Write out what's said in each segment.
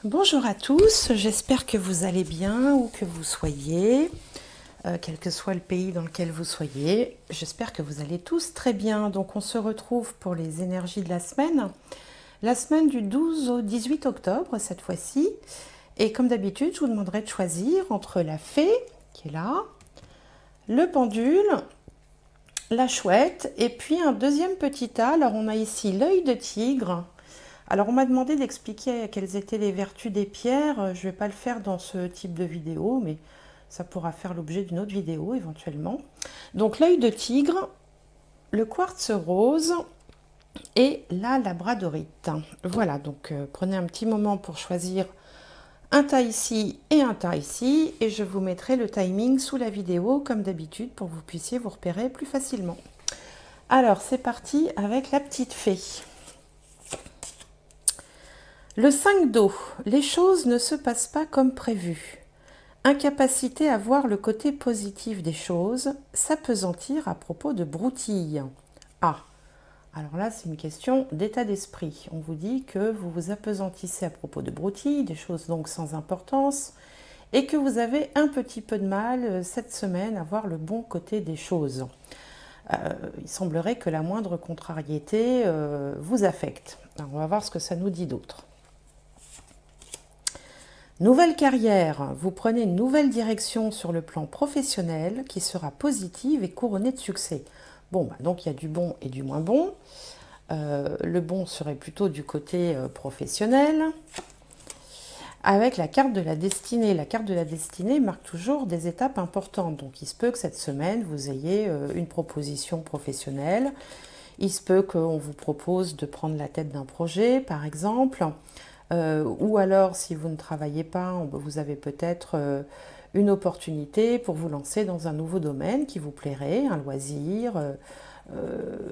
Bonjour à tous, j'espère que vous allez bien où que vous soyez, quel que soit le pays dans lequel vous soyez. J'espère que vous allez tous très bien. Donc on se retrouve pour les énergies de la semaine du 12 au 18 octobre cette fois-ci. Et comme d'habitude, je vous demanderai de choisir entre la fée, qui est là, le pendule, la chouette, et puis un deuxième petit tas. Alors on a ici l'œil de tigre. Alors on m'a demandé d'expliquer quelles étaient les vertus des pierres. Je ne vais pas le faire dans ce type de vidéo, mais ça pourra faire l'objet d'une autre vidéo éventuellement. Donc l'œil de tigre, le quartz rose et la labradorite. Voilà, donc prenez un petit moment pour choisir un tas ici et un tas ici, et je vous mettrai le timing sous la vidéo comme d'habitude pour que vous puissiez vous repérer plus facilement. Alors c'est parti avec la petite fée. Le 5 d'eau, les choses ne se passent pas comme prévu. Incapacité à voir le côté positif des choses, s'apesantir à propos de broutilles. Ah, alors là c'est une question d'état d'esprit. On vous dit que vous vous apesantissez à propos de broutilles, des choses donc sans importance, et que vous avez un petit peu de mal cette semaine à voir le bon côté des choses. Il semblerait que la moindre contrariété vous affecte. Alors on va voir ce que ça nous dit d'autre. Nouvelle carrière, vous prenez une nouvelle direction sur le plan professionnel qui sera positive et couronnée de succès. Bon, donc il y a du bon et du moins bon. Le bon serait plutôt du côté professionnel. Avec la carte de la destinée. La carte de la destinée marque toujours des étapes importantes. Donc il se peut que cette semaine, vous ayez une proposition professionnelle. Il se peut qu'on vous propose de prendre la tête d'un projet, par exemple. Ou alors, si vous ne travaillez pas, vous avez peut-être une opportunité pour vous lancer dans un nouveau domaine qui vous plairait, un loisir,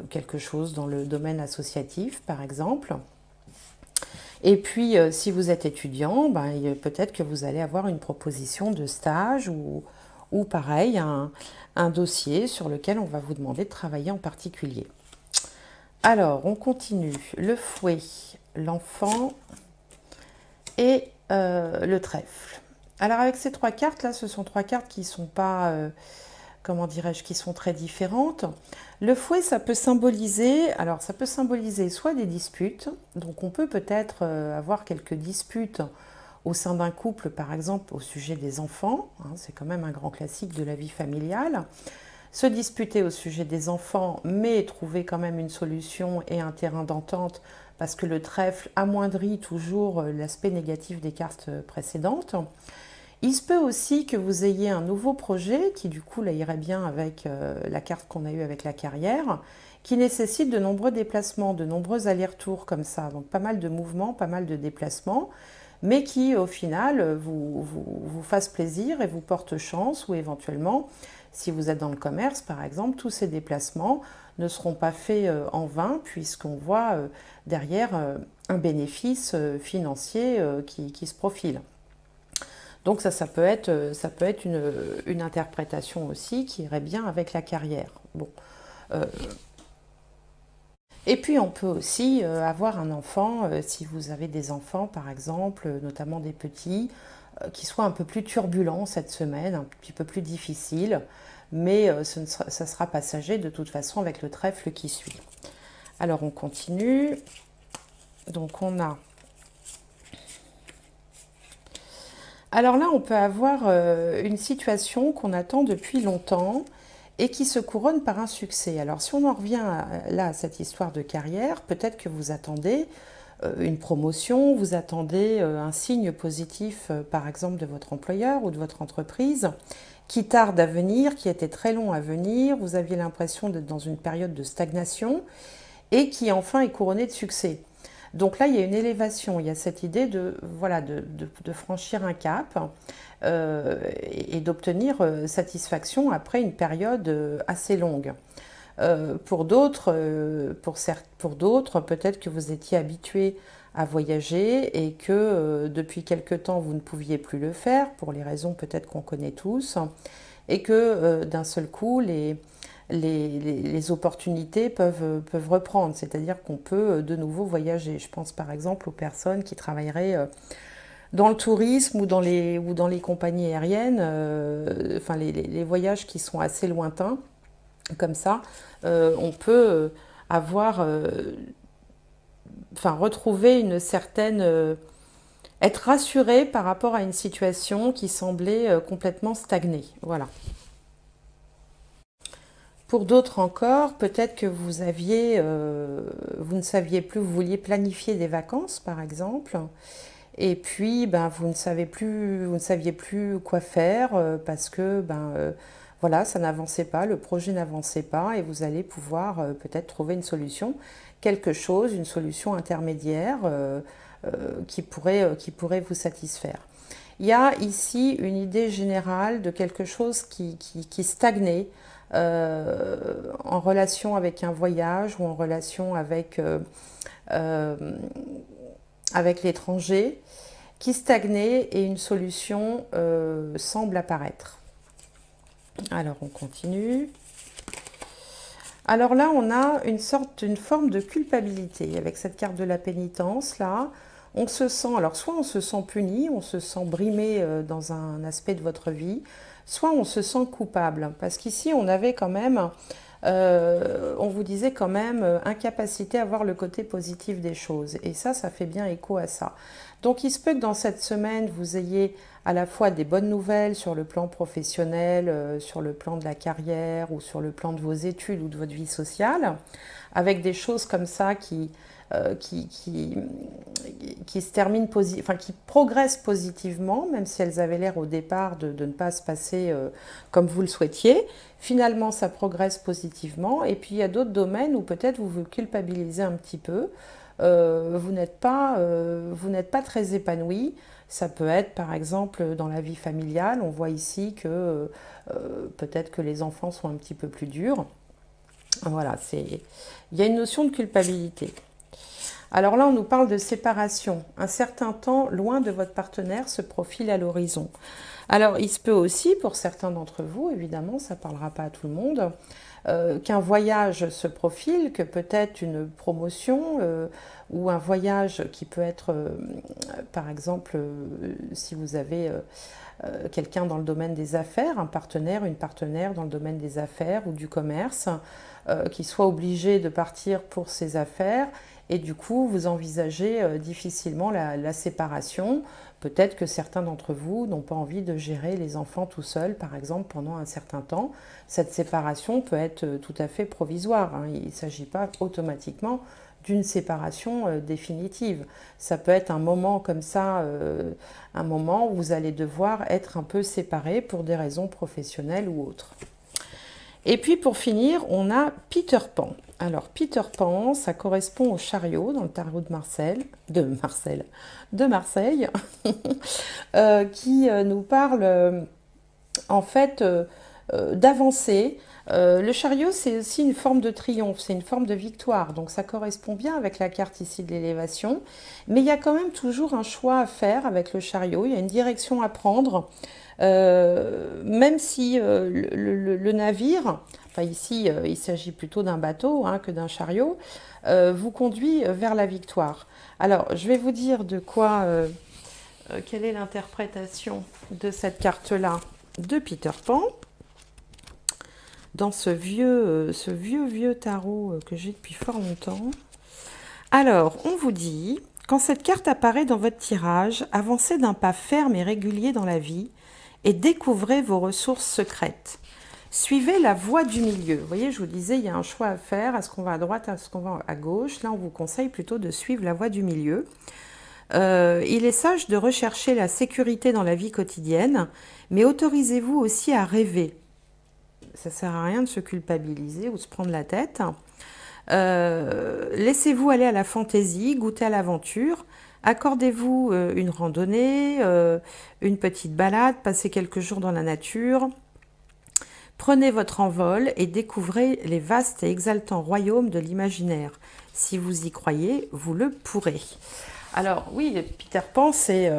quelque chose dans le domaine associatif, par exemple. Et puis, si vous êtes étudiant, peut-être que vous allez avoir une proposition de stage ou pareil, un dossier sur lequel on va vous demander de travailler en particulier. Alors, on continue. Le fouet, l'enfant et le trèfle. Alors avec ces trois cartes là, ce sont trois cartes qui sont pas, comment dirais-je, qui sont très différentes. Le fouet, ça peut symboliser, alors ça peut symboliser soit des disputes, donc on peut peut-être avoir quelques disputes au sein d'un couple, par exemple au sujet des enfants, hein, c'est quand même un grand classique de la vie familiale. Se disputer au sujet des enfants, mais trouver quand même une solution et un terrain d'entente, parce que le trèfle amoindrit toujours l'aspect négatif des cartes précédentes. Il se peut aussi que vous ayez un nouveau projet, qui du coup là irait bien avec la carte qu'on a eue avec la carrière, qui nécessite de nombreux déplacements, de nombreux allers-retours comme ça, donc pas mal de mouvements, pas mal de déplacements, mais qui au final vous fasse plaisir et vous porte chance, ou éventuellement, si vous êtes dans le commerce par exemple, tous ces déplacements ne seront pas faits en vain, puisqu'on voit derrière un bénéfice financier qui se profile. Donc ça peut être une interprétation aussi qui irait bien avec la carrière. Bon. Euh, et puis on peut aussi avoir un enfant, si vous avez des enfants par exemple, notamment des petits, qui soient un peu plus turbulents cette semaine, un petit peu plus difficiles, mais ça sera passager de toute façon avec le trèfle qui suit. Alors on continue. Donc on a... Alors là on peut avoir une situation qu'on attend depuis longtemps et qui se couronne par un succès. Alors si on en revient là à cette histoire de carrière, peut-être que vous attendez une promotion, vous attendez un signe positif par exemple de votre employeur ou de votre entreprise qui tarde à venir, qui était très long à venir, vous aviez l'impression d'être dans une période de stagnation et qui enfin est couronné de succès. Donc là, il y a une élévation, il y a cette idée de, voilà, de franchir un cap et d'obtenir satisfaction après une période assez longue. Pour d'autres, peut-être que vous étiez habitué à voyager et que depuis quelque temps vous ne pouviez plus le faire pour les raisons peut-être qu'on connaît tous, et que d'un seul coup les opportunités peuvent reprendre, c'est-à-dire qu'on peut de nouveau voyager. Je pense par exemple aux personnes qui travailleraient dans le tourisme ou dans les compagnies aériennes, enfin les voyages qui sont assez lointains, comme ça, on peut avoir, enfin retrouver une certaine, être rassuré par rapport à une situation qui semblait complètement stagnée. Voilà. Pour d'autres encore, peut-être que vous aviez, vous ne saviez plus, vous vouliez planifier des vacances, par exemple, et puis ben, vous ne saviez plus quoi faire parce que ben, voilà, ça n'avançait pas, le projet n'avançait pas, et vous allez pouvoir peut-être trouver une solution, quelque chose, une solution intermédiaire qui pourrait vous satisfaire. Il y a ici une idée générale de quelque chose qui stagnait en relation avec un voyage ou en relation euh, avec l'étranger, qui stagnait et une solution semble apparaître. Alors on continue. Alors là, on a une forme de culpabilité avec cette carte de la pénitence là. On se sent, alors soit on se sent puni, on se sent brimé dans un aspect de votre vie, soit on se sent coupable. Parce qu'ici, on avait quand même, on vous disait quand même incapacité à voir le côté positif des choses. Et ça fait bien écho à ça. Donc il se peut que dans cette semaine, vous ayez à la fois des bonnes nouvelles sur le plan professionnel, sur le plan de la carrière ou sur le plan de vos études ou de votre vie sociale, avec des choses comme ça euh, qui, qui, qui se terminent enfin, qui progressent positivement, même si elles avaient l'air au départ de ne pas se passer comme vous le souhaitiez. Finalement, ça progresse positivement. Et puis il y a d'autres domaines où peut-être vous vous culpabilisez un petit peu. Vous n'êtes pas très épanoui. Ça peut être par exemple dans la vie familiale. On voit ici que peut-être que les enfants sont un petit peu plus durs. Voilà, il y a une notion de culpabilité. Alors là, on nous parle de séparation. Un certain temps loin de votre partenaire se profile à l'horizon. Alors, il se peut aussi, pour certains d'entre vous, évidemment, ça ne parlera pas à tout le monde, qu'un voyage se profile, que peut-être une promotion ou un voyage qui peut être, par exemple, si vous avez quelqu'un dans le domaine des affaires, un partenaire, une partenaire dans le domaine des affaires ou du commerce, qui soit obligé de partir pour ses affaires et du coup vous envisagez difficilement la séparation. Peut-être que certains d'entre vous n'ont pas envie de gérer les enfants tout seuls, par exemple, pendant un certain temps. Cette séparation peut être tout à fait provisoire, hein. Il ne s'agit pas automatiquement d'une séparation définitive. Ça peut être un moment comme ça, un moment où vous allez devoir être un peu séparés pour des raisons professionnelles ou autres. Et puis pour finir, on a Peter Pan. Alors Peter Pan, ça correspond au chariot dans le tarot de Marseille, qui nous parle en fait d'avancer. Le chariot, c'est aussi une forme de triomphe, c'est une forme de victoire, donc ça correspond bien avec la carte ici de l'élévation, mais il y a quand même toujours un choix à faire avec le chariot, il y a une direction à prendre, même si le navire, enfin ici il s'agit plutôt d'un bateau hein, que d'un chariot, vous conduit vers la victoire. Alors je vais vous dire de quoi, quelle est l'interprétation de cette carte-là de Peter Pan dans ce vieux tarot que j'ai depuis fort longtemps. Alors, on vous dit, quand cette carte apparaît dans votre tirage, avancez d'un pas ferme et régulier dans la vie et découvrez vos ressources secrètes. Suivez la voie du milieu. Vous voyez, je vous disais, il y a un choix à faire. Est-ce qu'on va à droite, est-ce qu'on va à gauche? Là, on vous conseille plutôt de suivre la voie du milieu. Il est sage de rechercher la sécurité dans la vie quotidienne, mais autorisez-vous aussi à rêver. Ça ne sert à rien de se culpabiliser ou de se prendre la tête. Laissez-vous aller à la fantaisie, goûtez à l'aventure. Accordez-vous une randonnée, une petite balade, passez quelques jours dans la nature. Prenez votre envol et découvrez les vastes et exaltants royaumes de l'imaginaire. Si vous y croyez, vous le pourrez. Alors oui, Peter Pan, c'est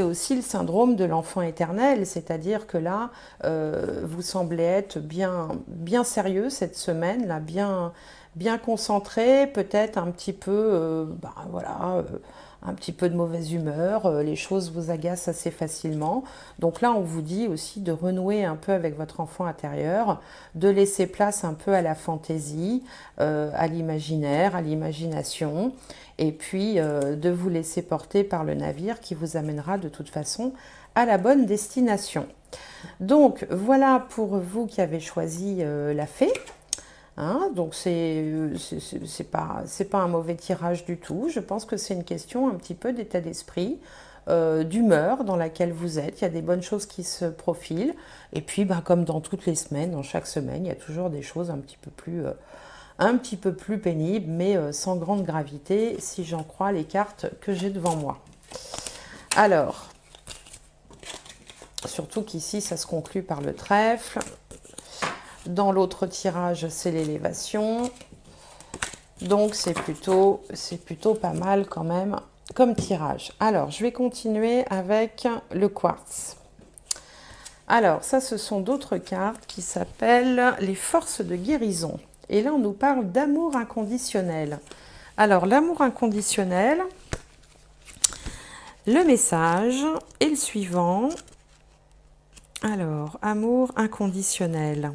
aussi le syndrome de l'enfant éternel, c'est-à-dire que là, vous semblez être bien sérieux cette semaine, là, bien concentré, peut-être un petit peu, voilà, un petit peu de mauvaise humeur, les choses vous agacent assez facilement. Donc là, on vous dit aussi de renouer un peu avec votre enfant intérieur, de laisser place un peu à la fantaisie, à l'imaginaire, à l'imagination, et puis de vous laisser porter par le navire qui vous amènera de toute façon à la bonne destination. Donc voilà pour vous qui avez choisi la fée. Hein, donc c'est pas un mauvais tirage du tout. Je pense que c'est une question un petit peu d'état d'esprit, d'humeur dans laquelle vous êtes. Il y a des bonnes choses qui se profilent. Et puis, ben, comme dans toutes les semaines, dans chaque semaine, il y a toujours des choses un petit peu plus pénibles, mais sans grande gravité, si j'en crois les cartes que j'ai devant moi. Alors, surtout qu'ici, ça se conclut par le trèfle. Dans l'autre tirage, c'est l'élévation. Donc, c'est plutôt pas mal quand même comme tirage. Alors, je vais continuer avec le quartz. Alors, ça, ce sont d'autres cartes qui s'appellent les forces de guérison. Et là, on nous parle d'amour inconditionnel. Alors, l'amour inconditionnel, le message est le suivant. Alors, amour inconditionnel.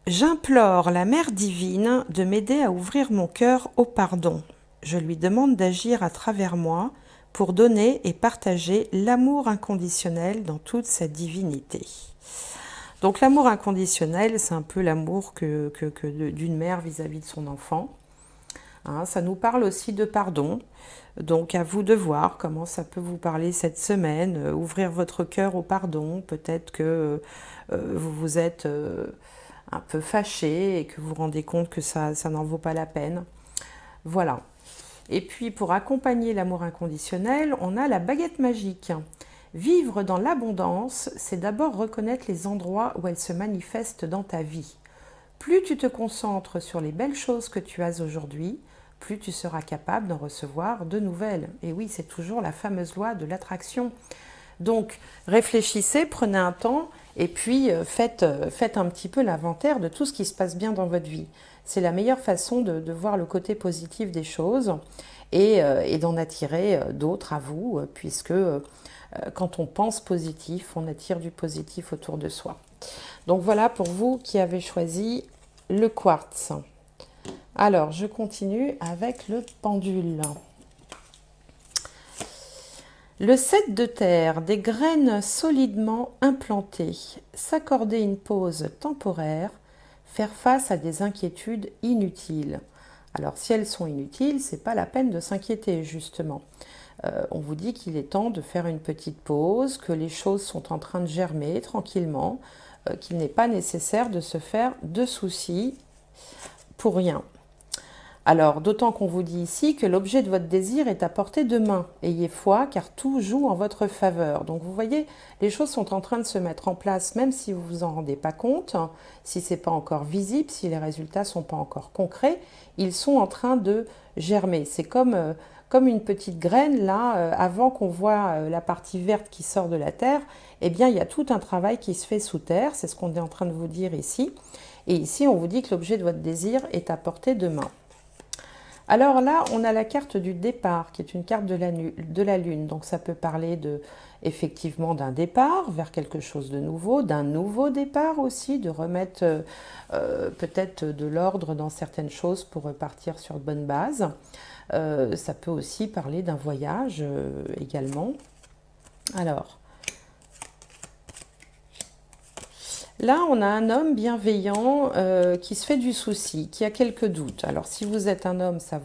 J'implore la Mère divine de m'aider à ouvrir mon cœur au pardon. Je lui demande d'agir à travers moi pour donner et partager l'amour inconditionnel dans toute sa divinité. Donc l'amour inconditionnel, c'est un peu l'amour d'une mère vis-à-vis de son enfant. Hein, ça nous parle aussi de pardon. Donc à vous de voir comment ça peut vous parler cette semaine. Ouvrir votre cœur au pardon. Peut-être que vous vous êtes un peu fâché et que vous vous rendez compte que ça n'en vaut pas la peine. Voilà. Et puis pour accompagner l'amour inconditionnel, on a la baguette magique. Vivre dans l'abondance, c'est d'abord reconnaître les endroits où elle se manifeste dans ta vie. Plus tu te concentres sur les belles choses que tu as aujourd'hui, plus tu seras capable d'en recevoir de nouvelles. Et oui, c'est toujours la fameuse loi de l'attraction. Donc, réfléchissez, prenez un temps et puis faites un petit peu l'inventaire de tout ce qui se passe bien dans votre vie. C'est la meilleure façon de voir le côté positif des choses et d'en attirer d'autres à vous, puisque quand on pense positif, on attire du positif autour de soi. Donc voilà pour vous qui avez choisi le quartz. Alors, je continue avec le pendule. Le 7 de terre, des graines solidement implantées, s'accorder une pause temporaire, faire face à des inquiétudes inutiles. Alors si elles sont inutiles, c'est pas la peine de s'inquiéter justement. On vous dit qu'il est temps de faire une petite pause, que les choses sont en train de germer tranquillement, qu'il n'est pas nécessaire de se faire de soucis pour rien. Alors, d'autant qu'on vous dit ici que l'objet de votre désir est à portée de main. Ayez foi, car tout joue en votre faveur. Donc, vous voyez, les choses sont en train de se mettre en place, même si vous ne vous en rendez pas compte, si ce n'est pas encore visible, si les résultats ne sont pas encore concrets, ils sont en train de germer. C'est comme une petite graine, là, avant qu'on voit la partie verte qui sort de la terre, eh bien, il y a tout un travail qui se fait sous terre. C'est ce qu'on est en train de vous dire ici. Et ici, on vous dit que l'objet de votre désir est à portée de main. Alors là, on a la carte du départ, qui est une carte de la Lune. Donc ça peut parler effectivement d'un départ vers quelque chose de nouveau, d'un nouveau départ aussi, de remettre peut-être de l'ordre dans certaines choses pour repartir sur de bonnes bases. Ça peut aussi parler d'un voyage également. Alors, là, on a un homme bienveillant qui se fait du souci, qui a quelques doutes. Alors, si vous êtes un homme, ça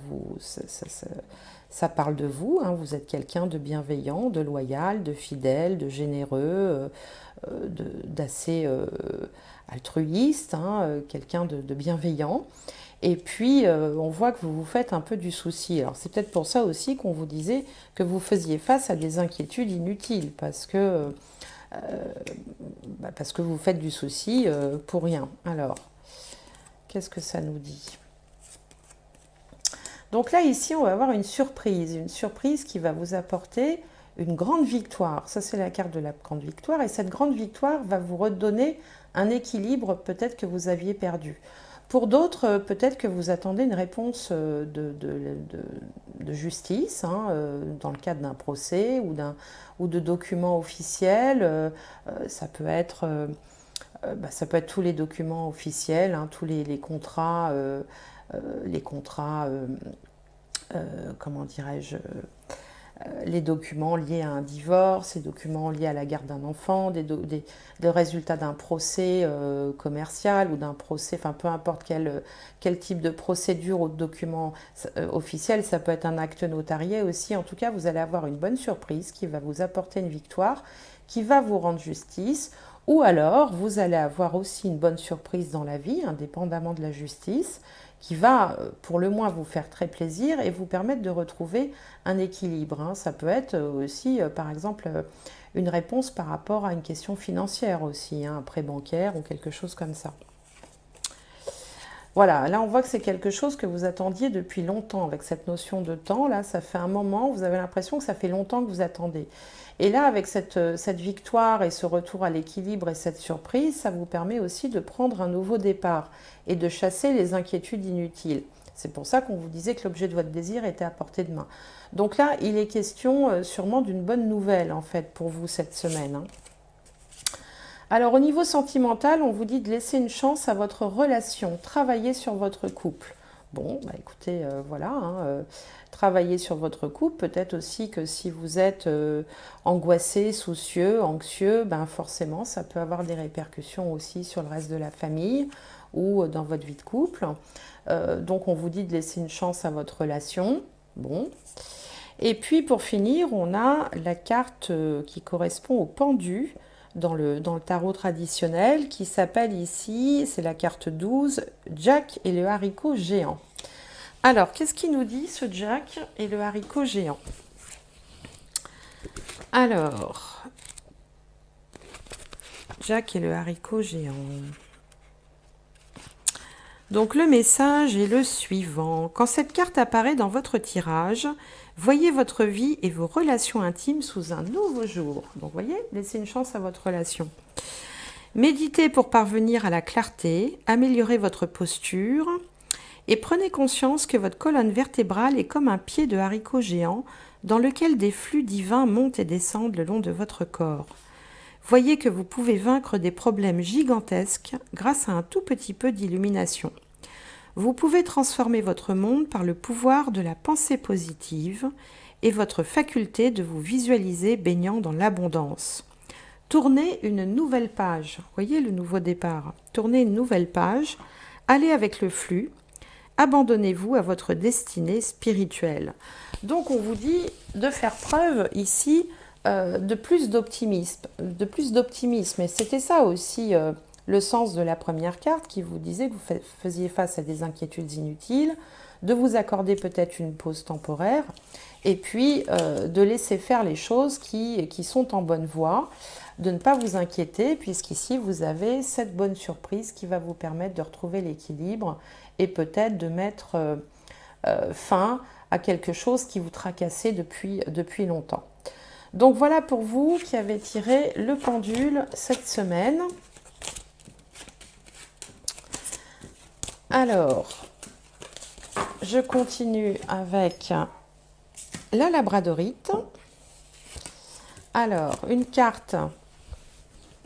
parle de vous. Hein. Vous êtes quelqu'un de bienveillant, de loyal, de fidèle, de généreux, d'assez altruiste, hein, quelqu'un de bienveillant. Et puis, on voit que vous vous faites un peu du souci. Alors, c'est peut-être pour ça aussi qu'on vous disait que vous faisiez face à des inquiétudes inutiles, parce que vous faites du souci pour rien. Alors, qu'est-ce que ça nous dit? Donc là, ici, on va avoir une surprise qui va vous apporter une grande victoire. Ça, c'est la carte de la grande victoire. Et cette grande victoire va vous redonner un équilibre peut-être que vous aviez perdu. Pour d'autres, peut-être que vous attendez une réponse de justice, hein, dans le cadre d'un procès ou de documents officiels. Ça peut être tous les documents officiels, hein, tous les contrats, comment dirais-je, les documents liés à un divorce, les documents liés à la garde d'un enfant, des résultats d'un procès commercial ou d'un procès, enfin peu importe quel type de procédure ou de document officiel, ça peut être un acte notarié aussi. En tout cas, vous allez avoir une bonne surprise qui va vous apporter une victoire, qui va vous rendre justice. Ou alors, vous allez avoir aussi une bonne surprise dans la vie, indépendamment de la justice, qui va pour le moins vous faire très plaisir et vous permettre de retrouver un équilibre, hein. Ça peut être aussi, par exemple, une réponse par rapport à une question financière aussi, hein, un prêt bancaire ou quelque chose comme ça. Voilà, là on voit que c'est quelque chose que vous attendiez depuis longtemps avec cette notion de temps. Là, ça fait un moment, vous avez l'impression que ça fait longtemps que vous attendez. Et là, avec cette victoire et ce retour à l'équilibre et cette surprise, ça vous permet aussi de prendre un nouveau départ et de chasser les inquiétudes inutiles. C'est pour ça qu'on vous disait que l'objet de votre désir était à portée de main. Donc là, il est question sûrement d'une bonne nouvelle en fait pour vous cette semaine, hein. Alors au niveau sentimental, on vous dit de laisser une chance à votre relation, travailler sur votre couple. Bon, bah écoutez, voilà, hein, travailler sur votre couple. Peut-être aussi que si vous êtes angoissé, soucieux, anxieux, ben forcément, ça peut avoir des répercussions aussi sur le reste de la famille ou dans votre vie de couple. Donc on vous dit de laisser une chance à votre relation. Bon. Et puis pour finir, on a la carte qui correspond au pendu dans le tarot traditionnel, qui s'appelle ici, c'est la carte 12, Jack et le haricot géant. Alors, qu'est-ce qu'il nous dit ce Jack et le haricot géant? Alors, Jack et le haricot géant. Donc le message est le suivant. Quand cette carte apparaît dans votre tirage, voyez votre vie et vos relations intimes sous un nouveau jour. Donc voyez, laissez une chance à votre relation. Méditez pour parvenir à la clarté, améliorez votre posture et prenez conscience que votre colonne vertébrale est comme un pied de haricot géant dans lequel des flux divins montent et descendent le long de votre corps. Voyez que vous pouvez vaincre des problèmes gigantesques grâce à un tout petit peu d'illumination. Vous pouvez transformer votre monde par le pouvoir de la pensée positive et votre faculté de vous visualiser baignant dans l'abondance. Tournez une nouvelle page. Voyez le nouveau départ. Tournez une nouvelle page. Allez avec le flux. Abandonnez-vous à votre destinée spirituelle. Donc on vous dit de faire preuve ici de plus d'optimisme. Et c'était ça aussi le sens de la première carte qui vous disait que vous faisiez face à des inquiétudes inutiles, de vous accorder peut-être une pause temporaire et puis de laisser faire les choses qui sont en bonne voie, de ne pas vous inquiéter puisqu'ici vous avez cette bonne surprise qui va vous permettre de retrouver l'équilibre et peut-être de mettre fin à quelque chose qui vous tracassait depuis longtemps. Donc voilà pour vous qui avez tiré le pendule cette semaine. Alors, je continue avec la labradorite. Alors, une carte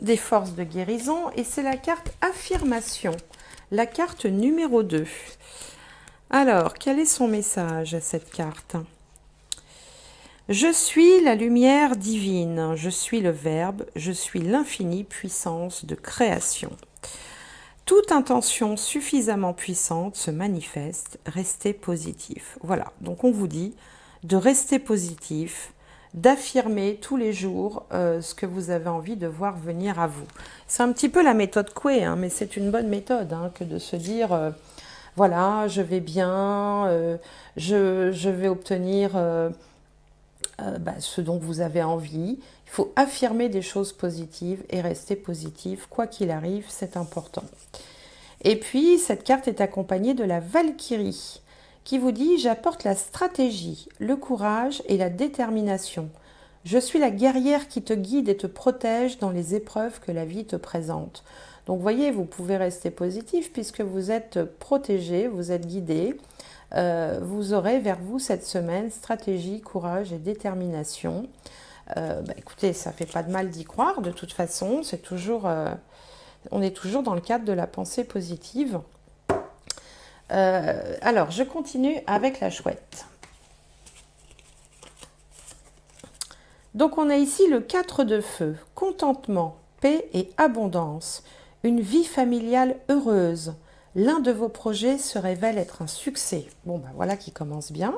des forces de guérison et c'est la carte affirmation, la carte numéro 2. Alors, quel est son message à cette carte ? Je suis la lumière divine, je suis le Verbe, je suis l'infinie puissance de création. Toute intention suffisamment puissante se manifeste, restez positif. Voilà, donc on vous dit de rester positif, d'affirmer tous les jours ce que vous avez envie de voir venir à vous. C'est un petit peu la méthode Coué, hein, mais c'est une bonne méthode que de se dire voilà, je vais bien, je vais obtenir ce dont vous avez envie. Il faut affirmer des choses positives et rester positif, quoi qu'il arrive, c'est important. Et puis, cette carte est accompagnée de la Valkyrie, qui vous dit « J'apporte la stratégie, le courage et la détermination. Je suis la guerrière qui te guide et te protège dans les épreuves que la vie te présente. » Donc, vous voyez, vous pouvez rester positif puisque vous êtes protégé, vous êtes guidé. Vous aurez vers vous cette semaine stratégie, courage et détermination. Écoutez, ça fait pas de mal d'y croire, de toute façon, c'est toujours, on est toujours dans le cadre de la pensée positive. Alors, je continue avec la chouette. Donc, on a ici le 4 de feu, contentement, paix et abondance, une vie familiale heureuse. L'un de vos projets se révèle être un succès. Bon, ben voilà qui commence bien.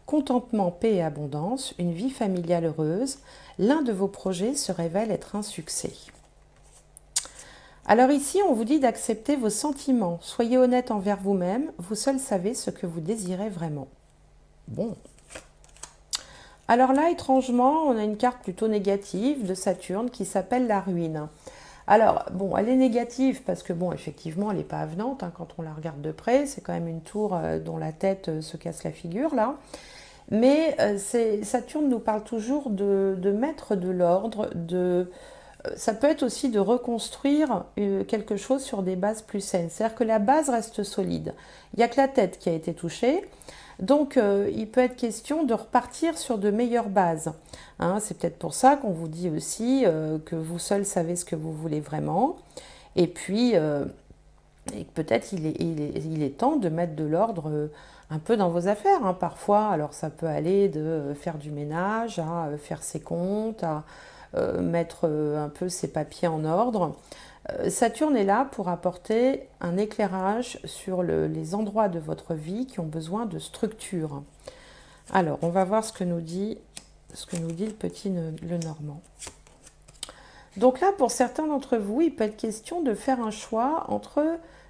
Contentement, paix et abondance, une vie familiale heureuse. L'un de vos projets se révèle être un succès. Alors ici, on vous dit d'accepter vos sentiments. Soyez honnête envers vous-même. Vous seul savez ce que vous désirez vraiment. Bon. Alors là, étrangement, on a une carte plutôt négative de Saturne qui s'appelle la ruine. Alors, bon, elle est négative parce que, bon, effectivement, elle n'est pas avenante hein, quand on la regarde de près. C'est quand même une tour dont la tête se casse la figure, là. Mais Saturne nous parle toujours de mettre de l'ordre, ça peut être aussi de reconstruire quelque chose sur des bases plus saines. C'est-à-dire que la base reste solide. Il n'y a que la tête qui a été touchée. Donc, il peut être question de repartir sur de meilleures bases. Hein, c'est peut-être pour ça qu'on vous dit aussi que vous seul savez ce que vous voulez vraiment. Et puis, peut-être il est temps de mettre de l'ordre un peu dans vos affaires. Hein. Parfois, alors ça peut aller de faire du ménage, à faire ses comptes, à mettre un peu ses papiers en ordre. Saturne est là pour apporter un éclairage sur les endroits de votre vie qui ont besoin de structure. Alors, on va voir ce que nous dit le petit le Normand. Donc là, pour certains d'entre vous, il peut être question de faire un choix entre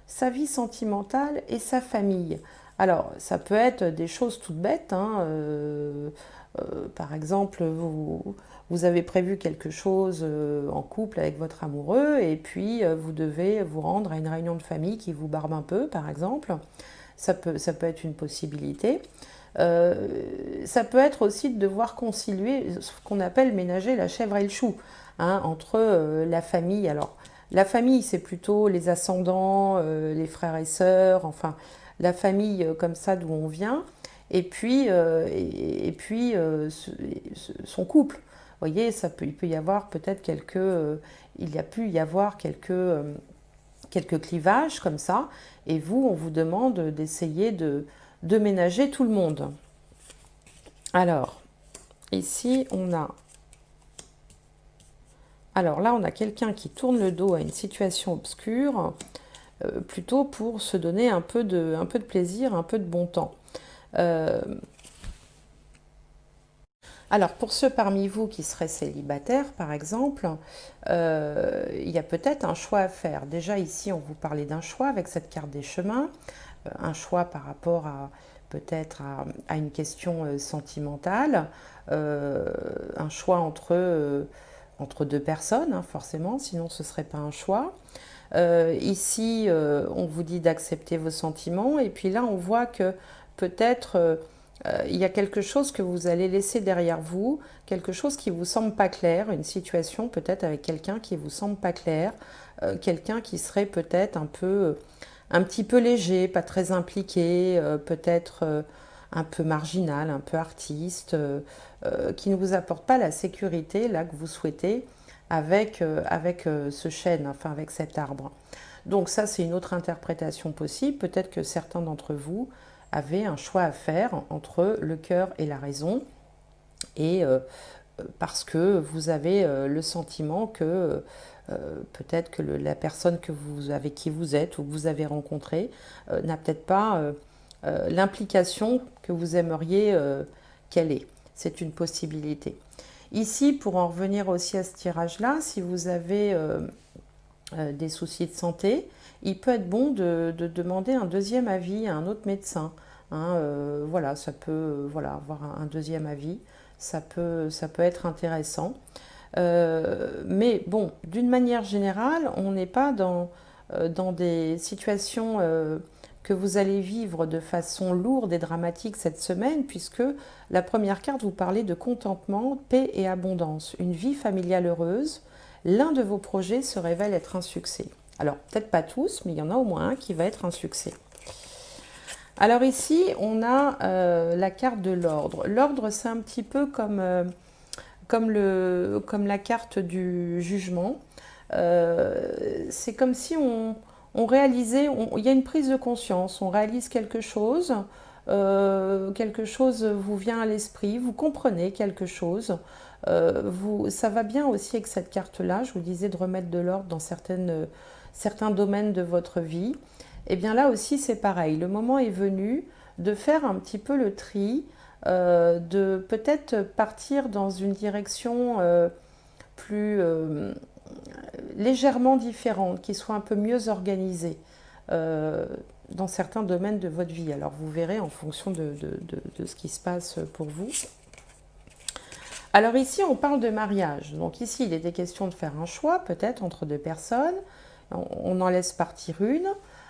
sa vie sentimentale et sa famille. Alors, ça peut être des choses toutes bêtes. Hein, par exemple, vous avez prévu quelque chose en couple avec votre amoureux et puis vous devez vous rendre à une réunion de famille qui vous barbe un peu, par exemple. Ça peut être une possibilité. Ça peut être aussi de devoir concilier ce qu'on appelle ménager la chèvre et le chou hein, entre la famille. Alors, la famille, c'est plutôt les ascendants, les frères et sœurs, enfin, la famille comme ça d'où on vient, et puis, son couple. Vous voyez, il peut y avoir peut-être il y a pu y avoir quelques clivages comme ça, et vous, on vous demande d'essayer de ménager tout le monde. Alors, ici, alors là, on a quelqu'un qui tourne le dos à une situation obscure, plutôt pour se donner un peu de plaisir, un peu de bon temps. Alors, pour ceux parmi vous qui seraient célibataires, par exemple, il y a peut-être un choix à faire. Déjà, ici, on vous parlait d'un choix avec cette carte des chemins, un choix par rapport à peut-être à une question sentimentale, un choix entre deux personnes, hein, forcément, sinon ce ne serait pas un choix. Ici, on vous dit d'accepter vos sentiments, et puis là, on voit que peut-être il y a quelque chose que vous allez laisser derrière vous, quelque chose qui vous semble pas clair, une situation peut-être avec quelqu'un qui vous semble pas clair, quelqu'un qui serait peut-être un petit peu léger, pas très impliqué, peut-être un peu marginal, un peu artiste, qui ne vous apporte pas la sécurité là que vous souhaitez avec ce chêne, enfin avec cet arbre. Donc ça, c'est une autre interprétation possible. Peut-être que certains d'entre vous avaient un choix à faire entre le cœur et la raison, et parce que vous avez le sentiment que peut-être que la personne avec qui vous êtes ou que vous avez rencontré n'a peut-être pas l'implication que vous aimeriez qu'elle ait. C'est une possibilité. Ici, pour en revenir aussi à ce tirage-là, si vous avez des soucis de santé, il peut être bon de demander un deuxième avis à un autre médecin. Hein, voilà, ça peut avoir un deuxième avis, ça peut être intéressant. Mais bon, d'une manière générale, on n'est pas dans des situations que vous allez vivre de façon lourde et dramatique cette semaine, puisque la première carte vous parlait de contentement, paix et abondance, une vie familiale heureuse. L'un de vos projets se révèle être un succès. Alors, peut-être pas tous, mais il y en a au moins un qui va être un succès. Alors ici, on a la carte de l'ordre. L'ordre, c'est un petit peu comme la carte du jugement. C'est comme si on réalisait, il y a une prise de conscience, on réalise quelque chose vous vient à l'esprit, vous comprenez quelque chose. Ça va bien aussi avec cette carte-là, je vous disais de remettre de l'ordre dans certains domaines de votre vie. Et bien là aussi c'est pareil, le moment est venu de faire un petit peu le tri, de peut-être partir dans une direction plus légèrement différente, qui soit un peu mieux organisée euh, dans certains domaines de votre vie. Alors vous verrez en fonction de ce qui se passe pour vous. Alors ici, on parle de mariage. Donc ici, il était question de faire un choix, peut-être, entre deux personnes. On en laisse partir une.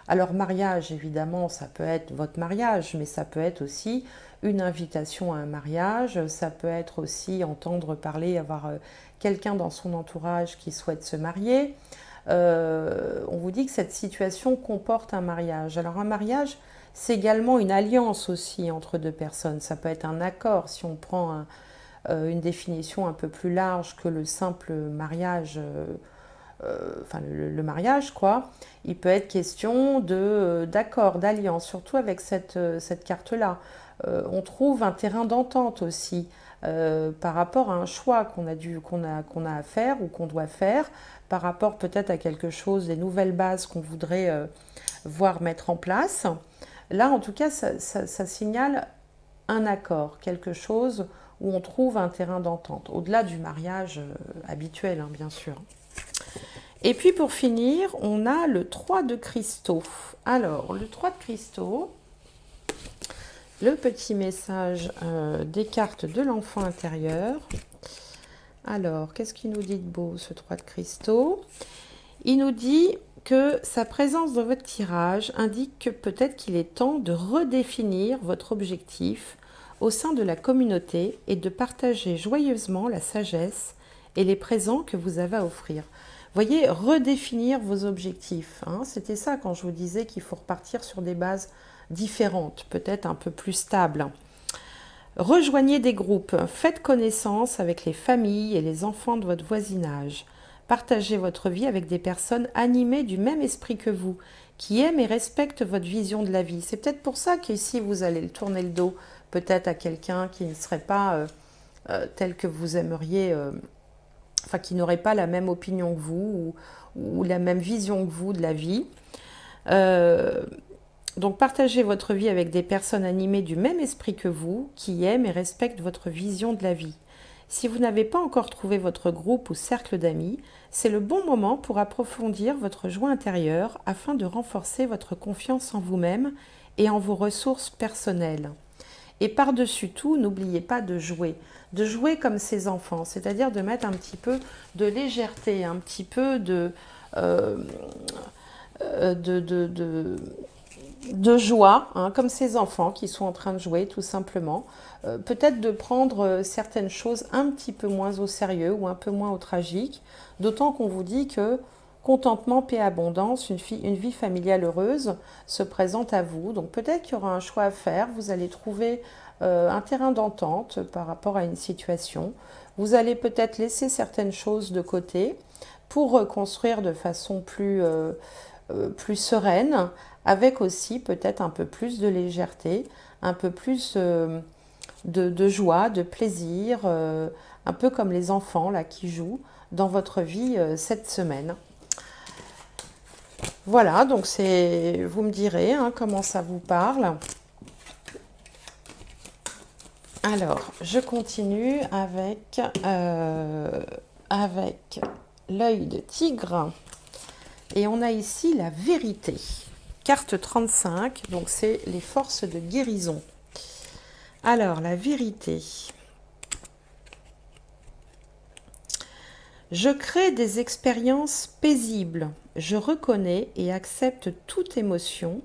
Alors mariage, évidemment, ça peut être votre mariage, mais ça peut être aussi une invitation à un mariage. Ça peut être aussi entendre parler, avoir quelqu'un dans son entourage qui souhaite se marier. On vous dit que cette situation comporte un mariage. Alors un mariage, c'est également une alliance aussi entre deux personnes. Ça peut être un accord si on prend une définition un peu plus large que le simple mariage, enfin le mariage quoi. Il peut être question d'accord, d'alliance, surtout avec cette carte-là. On trouve un terrain d'entente aussi par rapport à un choix qu'on a à faire ou qu'on doit faire, par rapport peut-être à quelque chose, des nouvelles bases qu'on voudrait voir mettre en place. Là, en tout cas, ça signale un accord, quelque chose où on trouve un terrain d'entente, au-delà du mariage habituel, hein, bien sûr. Et puis pour finir, on a le 3 de cristaux. Alors, le 3 de cristaux, le petit message des cartes de l'enfant intérieur. Alors, qu'est-ce qu'il nous dit de beau, ce 3 de cristaux? Il nous dit que sa présence dans votre tirage indique que peut-être qu'il est temps de redéfinir votre objectif au sein de la communauté et de partager joyeusement la sagesse et les présents que vous avez à offrir. Voyez, redéfinir vos objectifs. Hein, c'était ça quand je vous disais qu'il faut repartir sur des bases différentes, peut-être un peu plus stables. Rejoignez des groupes, faites connaissance avec les familles et les enfants de votre voisinage. Partagez votre vie avec des personnes animées du même esprit que vous, qui aiment et respectent votre vision de la vie. C'est peut-être pour ça qu'ici vous allez tourner le dos peut-être à quelqu'un qui ne serait pas tel que vous aimeriez, enfin qui n'aurait pas la même opinion que vous ou la même vision que vous de la vie. Donc partagez votre vie avec des personnes animées du même esprit que vous, qui aiment et respectent votre vision de la vie. Si vous n'avez pas encore trouvé votre groupe ou cercle d'amis, c'est le bon moment pour approfondir votre joie intérieure afin de renforcer votre confiance en vous-même et en vos ressources personnelles. Et par-dessus tout, n'oubliez pas de jouer comme ces enfants, c'est-à-dire de mettre un petit peu de légèreté, un petit peu de joie, hein, comme ces enfants qui sont en train de jouer tout simplement. Peut-être de prendre certaines choses un petit peu moins au sérieux ou un peu moins au tragique, d'autant qu'on vous dit que contentement, paix, abondance, une vie familiale heureuse se présente à vous. Donc peut-être qu'il y aura un choix à faire, vous allez trouver un terrain d'entente par rapport à une situation. Vous allez peut-être laisser certaines choses de côté pour reconstruire de façon plus sereine, avec aussi peut-être un peu plus de légèreté, un peu plus de joie, de plaisir, un peu comme les enfants là qui jouent dans votre vie cette semaine. Voilà, donc vous me direz hein, comment ça vous parle. Alors, je continue avec l'œil de tigre. Et on a ici la vérité. Carte 35, donc c'est les forces de guérison. Alors, la vérité. Je crée des expériences paisibles. Je reconnais et accepte toute émotion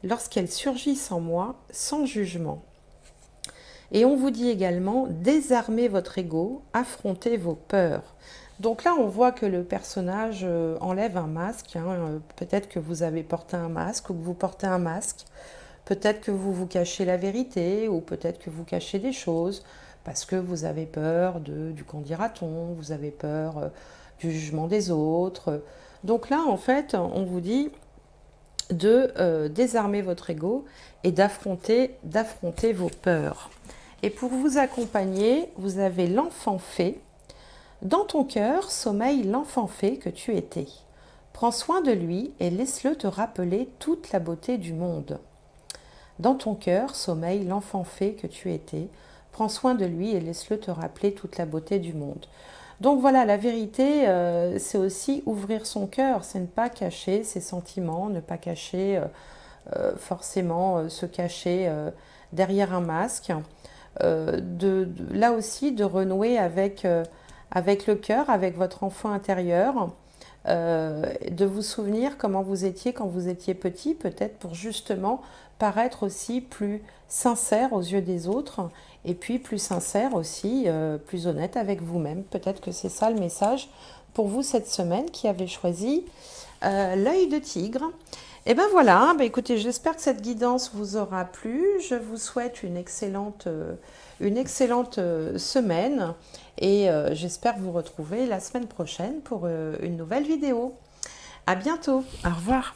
lorsqu'elles surgissent en moi sans jugement. Et on vous dit également, désarmez votre ego, affrontez vos peurs. Donc là, on voit que le personnage enlève un masque, hein. Peut-être que vous avez porté un masque ou que vous portez un masque. Peut-être que vous vous cachez la vérité ou peut-être que vous cachez des choses parce que vous avez peur du qu'en dira-t-on, vous avez peur du jugement des autres. Donc là, en fait, on vous dit de désarmer votre ego et d'affronter vos peurs. Et pour vous accompagner, vous avez l'enfant fée. Dans ton cœur sommeille l'enfant fée que tu étais. Prends soin de lui et laisse-le te rappeler toute la beauté du monde. Dans ton cœur sommeille l'enfant fée que tu étais. Prends soin de lui et laisse-le te rappeler toute la beauté du monde. Donc voilà, la vérité, c'est aussi ouvrir son cœur, c'est ne pas cacher ses sentiments, ne pas cacher forcément se cacher derrière un masque. Là aussi, de renouer avec le cœur, avec votre enfant intérieur, de vous souvenir comment vous étiez quand vous étiez petit, peut-être pour justement paraître aussi plus sincère aux yeux des autres et puis plus sincère aussi, plus honnête avec vous-même. Peut-être que c'est ça le message pour vous cette semaine qui avez choisi l'œil de tigre. Et ben voilà, ben écoutez, j'espère que cette guidance vous aura plu. Je vous souhaite une excellente semaine et j'espère vous retrouver la semaine prochaine pour une nouvelle vidéo. À bientôt, au revoir.